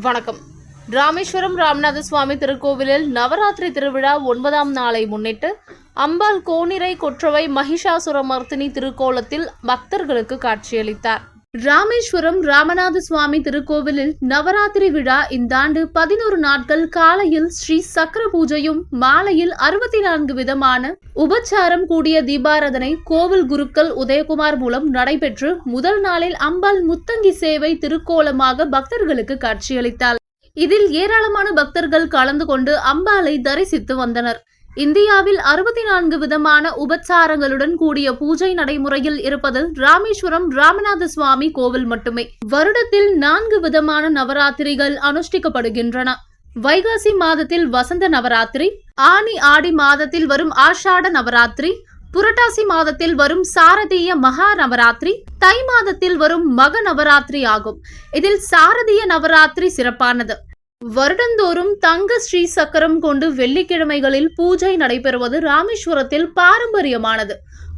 வணக்கம். ராமேஸ்வரம் ராமநாத சுவாமி திருக்கோவிலில் நவராத்திரி திருவிழா 9ஆம் நாளை முன்னிட்டு அம்பாள் கோனிரை கொற்றவை மகிஷாசுரமர்த்தினி திருக்கோலத்தில் பக்தர்களுக்கு காட்சியளித்தார். ராமேஸ்வரம் ராமநாத சுவாமி திருக்கோவிலில் நவராத்திரி விழா இந்த ஆண்டு 11 நாட்கள் காலையில் ஸ்ரீ சக்கர பூஜையும் மாலையில் 64 விதமான உபச்சாரம் கூடிய தீபாராதனை கோவில் குருக்கள் உதயகுமார் மூலம் நடைபெற்று முதல் நாளில் அம்பாள் முத்தங்கி சேவை திருக்கோலமாக பக்தர்களுக்கு காட்சியளித்தார். இதில் ஏராளமான பக்தர்கள் கலந்து கொண்டு அம்பாளை தரிசித்து வந்தனர். இந்தியாவில் 64 விதமான உபச்சாரங்களுடன் கூடிய பூஜை நடைமுறையில் இருப்பது ராமேஸ்வரம் ராமநாத சுவாமி கோவில் மட்டுமே. வருடத்தில் 4 விதமான நவராத்திரிகள் அனுஷ்டிக்கப்படுகின்றன. வைகாசி மாதத்தில் வசந்த நவராத்திரி, ஆனி ஆடி மாதத்தில் வரும் ஆஷாட நவராத்திரி, புரட்டாசி மாதத்தில் வரும் சாரதிய மகா நவராத்திரி, தை மாதத்தில் வரும் மக நவராத்திரி ஆகும். இதில் சாரதிய நவராத்திரி சிறப்பானது. வருடந்தோறும் தங்க ஸ்ரீ சக்கரம் கொண்டு வெள்ளிக்கிழமைகளில் பூஜை நடைபெறுவது ராமேஸ்வரத்தில் பாரம்பரியமானது.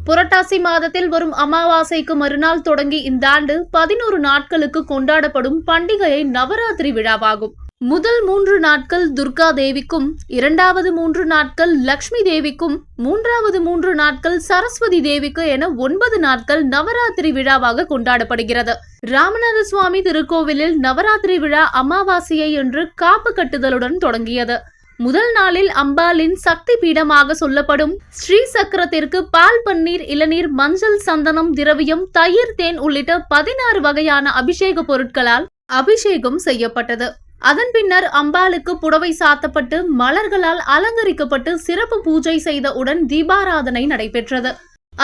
புரட்டாசி மாதத்தில் வரும் அமாவாசைக்கு மறுநாள் தொடங்கி இந்த ஆண்டு 11 நாட்களுக்கு கொண்டாடப்படும் பண்டிகை நவராத்திரி விழாவாகும். முதல் 3 நாட்கள் துர்கா தேவிக்கும், இரண்டாவது 3 நாட்கள் லக்ஷ்மி தேவிக்கும், மூன்றாவது 3 நாட்கள் சரஸ்வதி தேவிக்கு என 9 நாட்கள் நவராத்திரி விழாவாக கொண்டாடப்படுகிறது. ராமநாத சுவாமி திருக்கோவிலில் நவராத்திரி விழா அமாவாசையை என்று காப்பு கட்டுதலுடன் தொடங்கியது. முதல் நாளில் அம்பாளின் சக்தி பீடமாக சொல்லப்படும் ஸ்ரீ சக்கரத்திற்கு பால், பன்னீர், இளநீர், மஞ்சள், சந்தனம், திரவியம், தயிர், தேன் உள்ளிட்ட 16 வகையான அபிஷேக பொருட்களால் அபிஷேகம் செய்யப்பட்டது. அதன் பின்னர் அம்பாளுக்கு புடவை சாத்தப்பட்டு மலர்களால் அலங்கரிக்கப்பட்டு சிறப்பு பூஜை செய்தவுடன் தீபாராதனை நடைபெற்றது.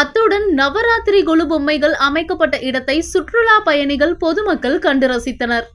அத்துடன் நவராத்திரி கொலு பொம்மைகள் அமைக்கப்பட்ட இடத்தை சுற்றுலா பயணிகள், பொதுமக்கள் கண்டு ரசித்தனர்.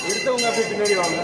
எடுத்தவங்க அப்படி பின்னாடி வாங்க.